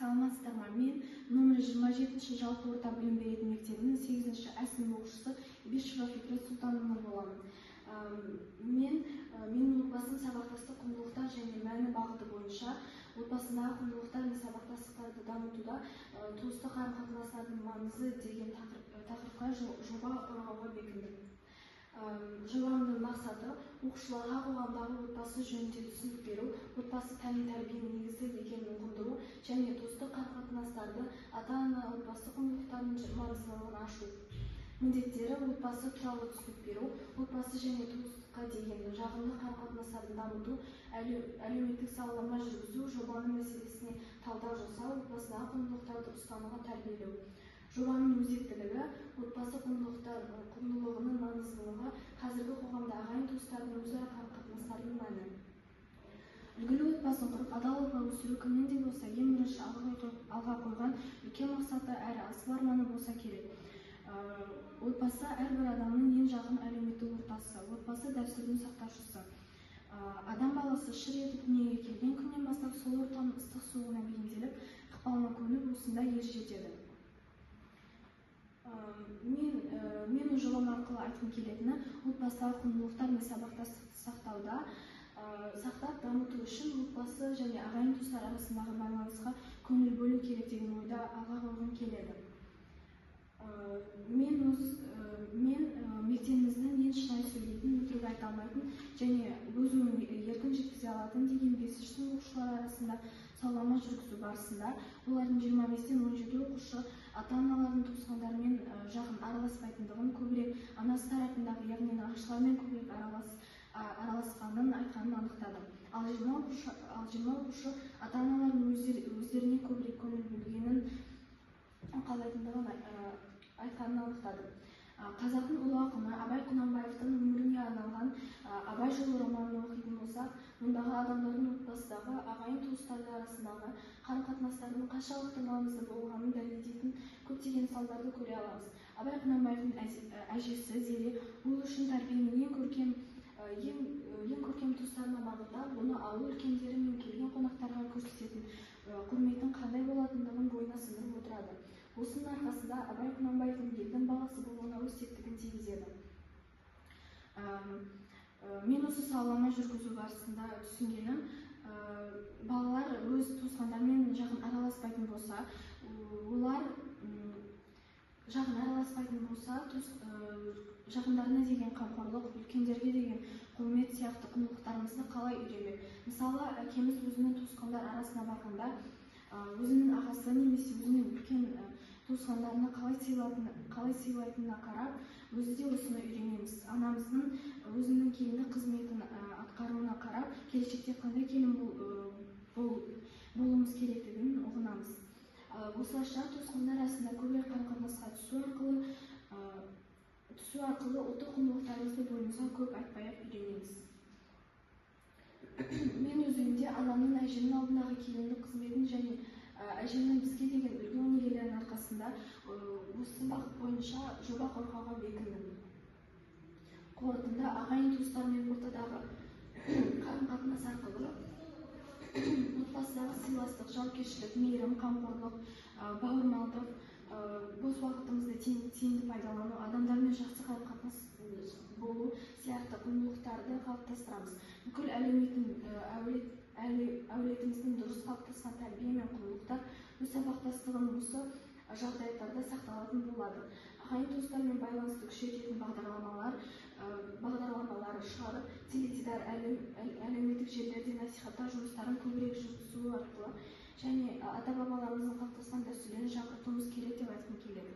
Саламатсыздар ма? Мен номер 27 жалпы орта білім беретін мектебінің 8-ші А сынып оқушысы Бишева Фикрет Султановна боламын. Менің отбасым сабақтастық құндылықтар және мәні бағыты бойынша отбасындағы құндылықтар мен сабақтастықтарды дамытуда туыстық қарым-қатынастардың маңызы деген тақырыпқа жоба қорғауға бекіндім. Жобамның мақсаты оқушыларға қоғамдағы отбасы жөнінде түсінік беру, отбасы тәлім-тәрбиенің негізі екенін ұғындыру және туыстық қарым-қатынастарды ата-ана отбасы құндылықтарының маңыздылығын ашу. Міндеттері отбасы туралы түсінік беру, отбасы және туыстыққа деген жағымды қарым-қатынастарды дамыту, әлеуметтік сауалнама жүргізу, жобаның мәселесіне талдау жасау, отбасындағы құндылықтарды ұстануға тәрбиелеу. Жобаның өзектілігі, отбасы құндылығының маңыздылығы, қазіргі қоғамда ағайын-туыстардың өзара қарым-қатынастарының мәні. Үлгілі отбасын құрып, адал отбасы өсіру кімнің де болса ең бірінші алға қойған үлкен мақсаты әрі асыл арманы болса керек. Отбасы әрбір адамның ең жақын әлеуметтік ортасы. Отбасы дәстүрдің сақтаушысы. Адам баласы шыр етіп дүниеге келген күннен бастап сол ортаның ыстық суығына бейімделіп, ықпалына көніп, осында ер жетеді. Мен жобам арқылы айтқым келетіні, отбасыдағы құндылықтар мен сабақтастықты сақтап дамыту үшін отбасы және ағайын-туыстар арасындағы байланысқа көңіл бөлу керек деген ойда алға қойғым келеді. Мен мектебіміздің ең шынайы сөйлейтін, өтірік айта алмайтын және өз ойын еркін жеткізе алатын деген 5-ші сынып оқушылары арасында сауалнама жүргізу барысында олардың 25-тен 17 оқушы ата-аналардың туысқандарымен жақын араласпайтындығын, көбірек анасы тарапындағы, яғни нағашылармен көбірек араласқанын айтқанын анықтады. Ал 20 оқушы ата-аналардың өздеріне көбірек көңіл бөлгенін қалайтындығын айтқанын анықтады. Қазақтың ұлы ақыны Абай Құнанбаевтың өміріне арналған Абай жолы романын оқитын болсақ, мұндағы адамдардың отбасыдағы ағайын-туыстары арасындағы қарым-қатынастардың қаншалықты маңызды болғанын дәлелдейтін көптеген мысалдарды көре аламыз. Абай Құнанбаевтың әжесі Зере ол үшін тәрбиенің ең көркем тұстарына бағыттап, оны ауыл үлкендері мен келген қонақтарға көрсететін құрметтің қандай болатындығын бойына сіңіріп отырады. Осының арқасында Абай Құнанбаевтың елдің баласы болуына өз септігін тигізеді. Мен осы сауалнама жүргізу барысында түсінгенім, балалар өз туысқандарымен жақын араласпайтын болса, жақындарына деген қамқорлық, үлкендерге деген құрмет сияқты құндылықтарымызды қалай үйренбек? Мысалы, әкеміз өзінің туысқандар арасына барғанда, өзінің ағасы немесе өзінің үлкен туысқандарына қалай сыйлайтынына қарап, өзі де осыны үйренеміз. Анамыздың өзінің келіндік қызметін атқаруына қарап, келешекте қандай келін болуымыз керектігін ұғынамыз. Осылайша туысқандар арасында көбірек қарым-қатынасқа түсу арқылы ұлттық құндылықтарымызды бойымызға көп айтпай-ақ үйренеміз. Мен өз үйімде анамның әжемнің алдындағы келіндік қызметін және әжемнің бізге деген үлгі-өнегелерінің арқасында осы бағыт бойынша жоба қорғауға бекіндім. Қорытынды, ағайын-туыстармен ортадағы қарым-қатынас арқылы отбасыдағы сыйластық, жауапкершілік, мейірім, қамқорлық, бауырмалдық, бос уақытымызды тиімді пайдалану, адамдармен жақсы қарым-қатынас болу сияқты құндылықтарды қалыптастырамыз. Бүкіл әулетіміздің дұрыс қалыптасқан тәрбие мен құндылықтар өз сабақтастығын осы жағдаяттарда сақталатын болады. Ағайын-туыстармен байланысты күшейтетін бағдарламалары шығарып, теледидар, әлеуметтік желілерде насихаттау жұмыстарын көбірек жүргізу арқылы және ата-бабаларымыздың қалыптасқан дәстүрлерін жаңғыртуымыз керек деп айтқым келеді.